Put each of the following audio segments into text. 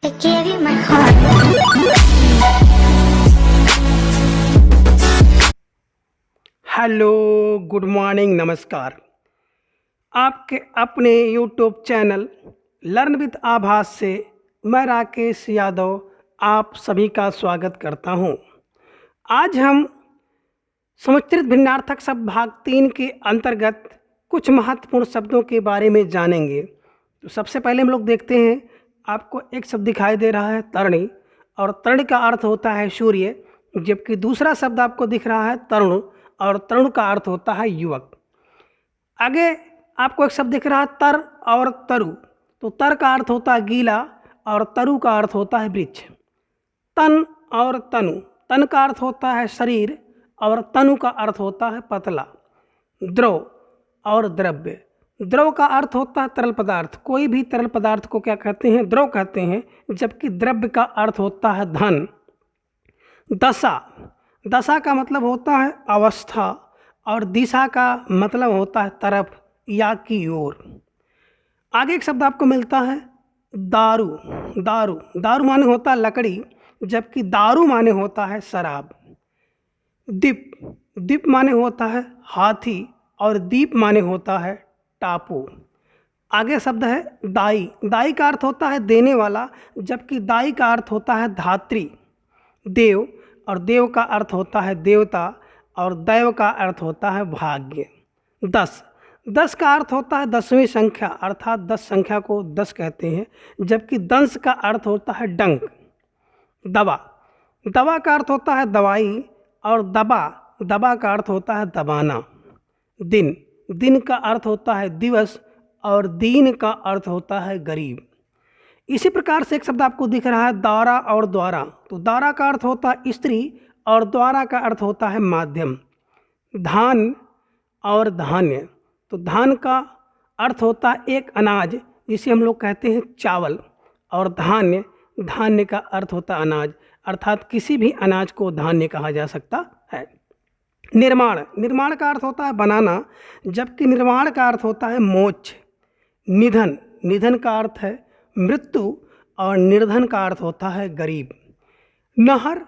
I gave you my heart. Hello, good morning, नमस्कार। आपके अपने यूट्यूब चैनल लर्न विद आभास से मैं राकेश यादव आप सभी का स्वागत करता हूं। आज हम समुच्चरित भिन्नार्थक शब्द भाग 3 के अंतर्गत कुछ महत्वपूर्ण शब्दों के बारे में जानेंगे। तो सबसे पहले हम लोग देखते हैं, आपको एक शब्द दिखाई दे रहा है तरणी, और तरण का अर्थ होता है सूर्य, जबकि दूसरा शब्द आपको दिख रहा है तरुण, और तरुण का अर्थ होता है युवक। आगे आपको एक शब्द दिख रहा है तर और तरु, तो तर का अर्थ होता है गीला और तरु का अर्थ होता है वृक्ष। तन और तनु, तन का अर्थ होता है शरीर और तनु का अर्थ होता है पतला। द्रव और द्रव्य, द्रव का अर्थ होता है तरल पदार्थ, कोई भी तरल पदार्थ को क्या कहते हैं, द्रव कहते हैं, जबकि द्रव्य का अर्थ होता है धन। दशा, दशा का मतलब होता है अवस्था, और दिशा का मतलब होता है तरफ या की ओर। आगे एक शब्द आपको मिलता है दारू, दारू, दारू माने होता है लकड़ी, जबकि दारू माने होता है शराब। दीप, दीप माने होता है हाथी, और दीप माने होता है टापू। आगे शब्द है दाई, दाई का अर्थ होता है देने वाला, जबकि दाई का अर्थ होता है धात्री। देव, और देव का अर्थ होता है देवता, और दैव का अर्थ होता है भाग्य। 10, 10 का अर्थ होता है 10वीं संख्या, अर्थात 10 संख्या को 10 कहते हैं, जबकि दंश का अर्थ होता है डंक। दवा, दवा का अर्थ होता है दवाई, और दबा, दबा का अर्थ होता है दबाना। दिन, दिन का अर्थ होता है दिवस, और दीन का अर्थ होता है गरीब। इसी प्रकार से एक शब्द आपको दिख रहा है दारा और द्वारा, तो दारा का अर्थ होता है स्त्री, और द्वारा का अर्थ होता है माध्यम। धान और धान्य, तो धान का अर्थ होता है एक अनाज जिसे हम लोग कहते हैं चावल, और धान्य, धान्य का अर्थ होता है अनाज, अर्थात किसी भी अनाज को धान्य कहा जा सकता है। निर्माण, निर्माण का अर्थ होता है बनाना, जबकि निर्वाण का अर्थ होता है मोक्ष। निधन, निधन का अर्थ है मृत्यु, और निर्धन का अर्थ होता है गरीब। नहर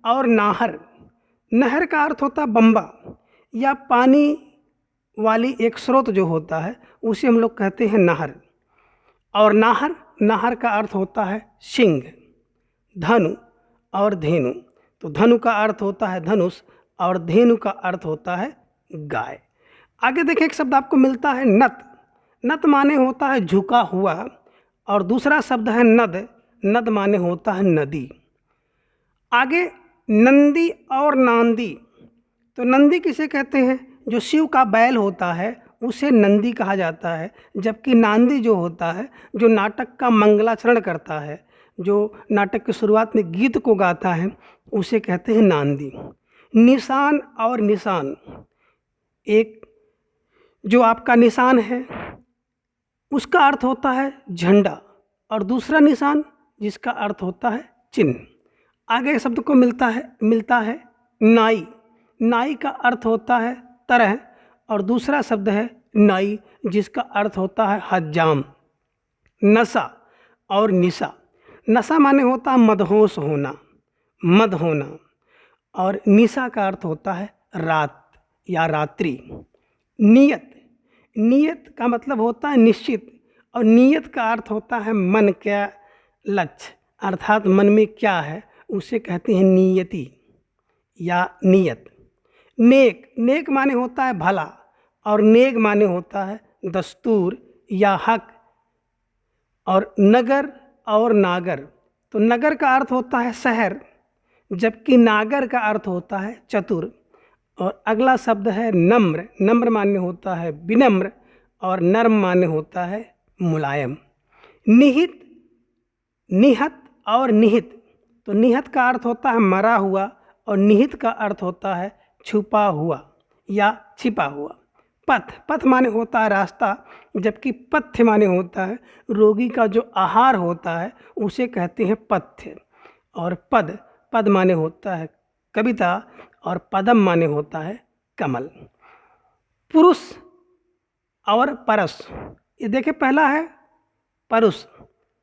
और नाहर, नहर का अर्थ होता है बम्बा, या पानी वाली एक स्रोत जो होता है उसे हम लोग कहते हैं नहर। और नाहर, नाहर का अर्थ होता है सिंह। धनु और धेनु, तो धनु का अर्थ होता है धनुष, और धेनु का अर्थ होता है गाय। आगे देखिए एक शब्द आपको मिलता है नत, नत माने होता है झुका हुआ, और दूसरा शब्द है नद, नद माने होता है नदी। आगे नंदी और नांदी, तो नंदी किसे कहते हैं, जो शिव का बैल होता है उसे नंदी कहा जाता है, जबकि नांदी जो होता है, जो नाटक का मंगलाचरण करता है, जो नाटक की शुरुआत में गीत को गाता है, उसे कहते हैं नांदी। निशान और निशान, एक जो आपका निशान है उसका अर्थ होता है झंडा, और दूसरा निशान जिसका अर्थ होता है चिन्ह। आगे शब्द को मिलता है नाई, नाई का अर्थ होता है तरह, और दूसरा शब्द है नाई जिसका अर्थ होता है हज्जाम। नशा और निशा, नशा माने होता है मदहोश होना, मद होना, और निशा का अर्थ होता है रात या रात्रि। नियत, नियत का मतलब होता है निश्चित, और नियत का अर्थ होता है मन का लक्ष्य, अर्थात मन में क्या है उसे कहते हैं नियति या नियत। नेक, नेक माने होता है भला, और नेक माने होता है दस्तूर या हक। और नगर और नागर, तो नगर का अर्थ होता है शहर, जबकि नागर का अर्थ होता है चतुर। और अगला शब्द है नम्र, नम्र माने होता है विनम्र, और नर्म माने होता है मुलायम। निहित, निहत और निहित, तो निहत का अर्थ होता है मरा हुआ, और निहित का अर्थ होता है छुपा हुआ या छिपा हुआ। पथ, पथ माने होता है रास्ता, जबकि पथ्य माने होता है रोगी का जो आहार होता है उसे कहते हैं पथ्य। और पद, पद माने होता है कविता, और पदम माने होता है कमल। पुरुष और परस, ये देखिए पहला है परुष,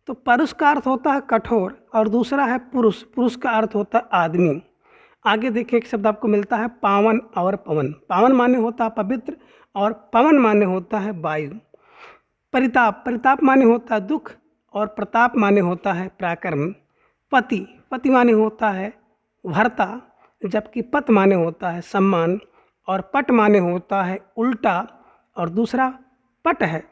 तो परुष का अर्थ होता है कठोर और दूसरा है पुरुष, पुरुष का अर्थ होता है आदमी। आगे देखिए एक शब्द आपको मिलता है पावन और पवन। पावन माने होता है पवित्र और पवन माने होता है वायु। परिताप, परिताप माने होता है दुख और प्रताप माने होता है पराक्रम। पति, पति माने होता है भर्ता, जबकि पत माने होता है सम्मान और पट माने होता है उल्टा और दूसरा पट है।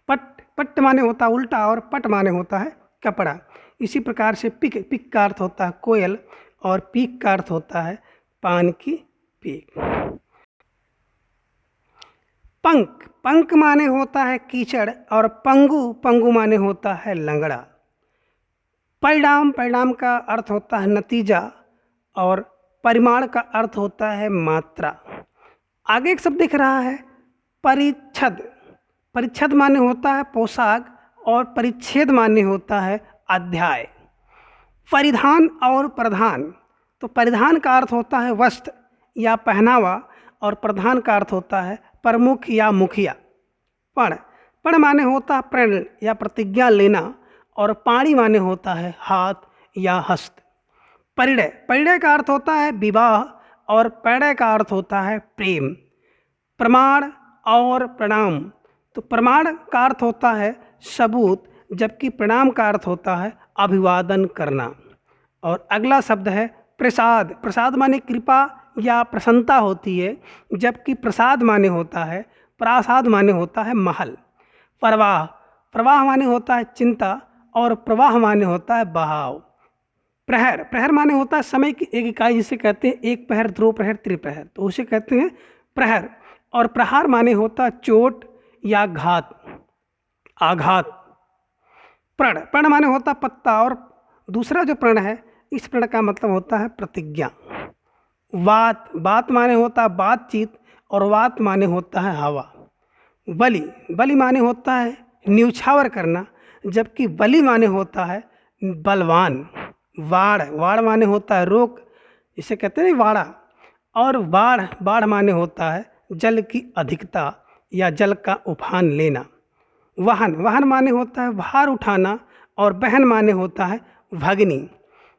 पट, पट माने होता है उल्टा और पट माने होता है कपड़ा। इसी प्रकार से पिक, पिक का अर्थ होता है कोयल और पीक का अर्थ होता है पान की पीक। पंक, पंक माने होता है कीचड़ और पंगु, पंगु माने होता है लंगड़ा। परिणाम, परिणाम का अर्थ होता है नतीजा और परिमाण का अर्थ होता है मात्रा। आगे एक शब्द दिख रहा है परिच्छद। परिच्छद माने होता है पोशाक और परिच्छेद माने होता है अध्याय। परिधान और प्रधान, तो परिधान का अर्थ होता है वस्त्र या पहनावा और प्रधान का अर्थ होता है प्रमुख या मुखिया। पण, पण माने होता है प्रण या प्रतिज्ञा लेना और पाणी माने होता है हाथ या हस्त। परिणय, परिणय का अर्थ होता है विवाह और पैणय का अर्थ होता है प्रेम। प्रमाण और प्रणाम, तो प्रमाण का अर्थ होता है सबूत, जबकि प्रणाम का अर्थ होता है अभिवादन करना। और अगला शब्द है प्रसाद। प्रसाद माने कृपा या प्रसन्नता होती है, जबकि प्रसाद माने होता है प्रासाद माने होता है महल। प्रवाह, प्रवाह माने होता है चिंता और प्रवाह माने होता है बहाव। प्रहर, प्रहर माने होता है समय की एक इकाई, जिसे कहते हैं एक पहर, दो प्रहर, त्रिप्रहर, तो उसे कहते हैं प्रहर। और प्रहार माने होता है चोट या घात, आघात। प्रण, प्रण माने होता है पत्ता और दूसरा जो प्रण है इस प्रण का मतलब होता है प्रतिज्ञा। वात, बात माने होता है बातचीत और वात माने होता है हवा। बलि, बलि माने होता है न्यूछावर करना, जबकि बलि माने होता है बलवान। वाड़, वाड़ माने होता है रोक, इसे कहते हैं वाड़ा। और बाढ़, बाढ़ माने होता है जल की अधिकता या जल का उफान लेना। वाहन, वाहन माने होता है भार उठाना और बहन माने होता है भगनी।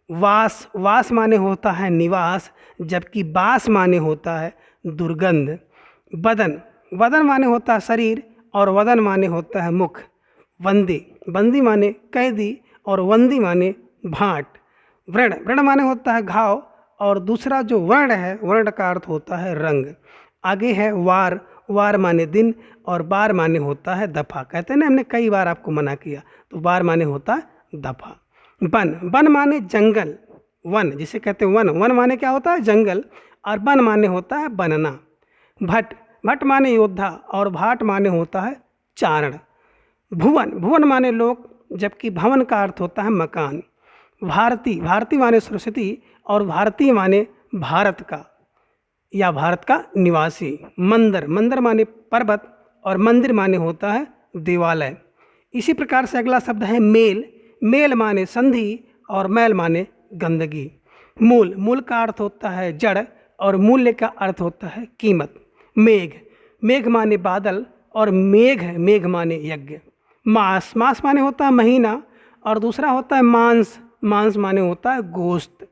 वास, वास माने होता है निवास, जबकि बास माने होता है दुर्गंध। बदन, वदन माने होता है शरीर और वदन माने होता है मुख। बंदी, बंदी माने कैदी और वंदी माने भाट। व्रण, व्रण माने होता है घाव और दूसरा जो वर्ण है वर्ण का अर्थ होता है रंग। आगे है वार, वार माने दिन और बार माने होता है दफा। कहते हैं ना हमने कई बार आपको मना किया, तो बार माने होता है दफा। वन, वन माने जंगल, वन जिसे कहते हैं वन, वन माने क्या होता है जंगल और वन माने होता है बनना। भट, भट माने योद्धा और भाट माने होता है चारण। भुवन, भुवन माने लोक, जबकि भवन का अर्थ होता है मकान। भारती, भारती माने सरस्वती और भारतीय माने भारत का या भारत का निवासी। मंदिर, मंदिर माने पर्वत और मंदिर माने होता है देवालय। इसी प्रकार से अगला शब्द है मेल। मेल माने संधि और मैल माने गंदगी। मूल, मूल का अर्थ होता है जड़ और मूल्य का अर्थ होता है कीमत। मेघ, मेघ माने बादल और मेघ, मेघ माने यज्ञ। मास, मास माने होता है महीना और दूसरा होता है मांस, मांस माने होता है गोश्त।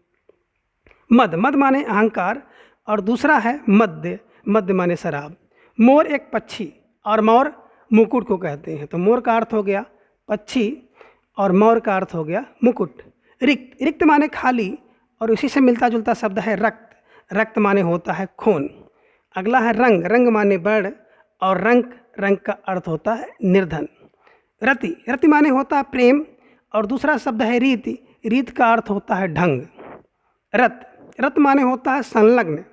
मद, मद माने अहंकार और दूसरा है मद्य, मद्य माने शराब। मोर एक पक्षी और मोर मुकुट को कहते हैं, तो मोर का अर्थ हो गया पक्षी और मोर का अर्थ हो गया मुकुट। रिक्त, रिक्त माने खाली और उसी से मिलता जुलता शब्द है रक्त, रक्त माने होता है खून। अगला है रंग, रंग माने वर्ण और रंग, रंग का अर्थ होता है निर्धन। रति, रति माने होता है प्रेम और दूसरा शब्द है रीति, रीत का अर्थ होता है ढंग। रत, रत माने होता है संलग्न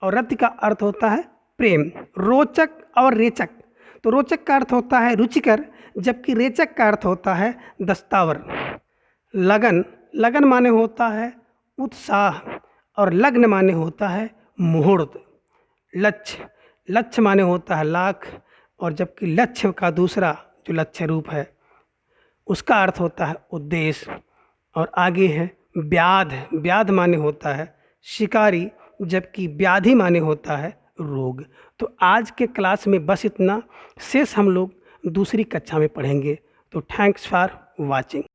और रति का अर्थ होता है प्रेम। रोचक और रेचक, तो रोचक का अर्थ होता है रुचिकर, जबकि रेचक का अर्थ होता है दस्तावर। लगन, लगन माने होता है उत्साह और लग्न माने होता है मुहूर्त। लक्ष्य, लक्ष्य माने होता है लाख और जबकि लक्ष्य का दूसरा जो लक्ष्य रूप है उसका अर्थ होता है उद्देश्य। और आगे है व्याध, व्याध माने होता है शिकारी, जबकि व्याधि माने होता है रोग। तो आज के क्लास में बस इतना, शेष हम लोग दूसरी कक्षा में पढ़ेंगे। तो थैंक्स फॉर वॉचिंग।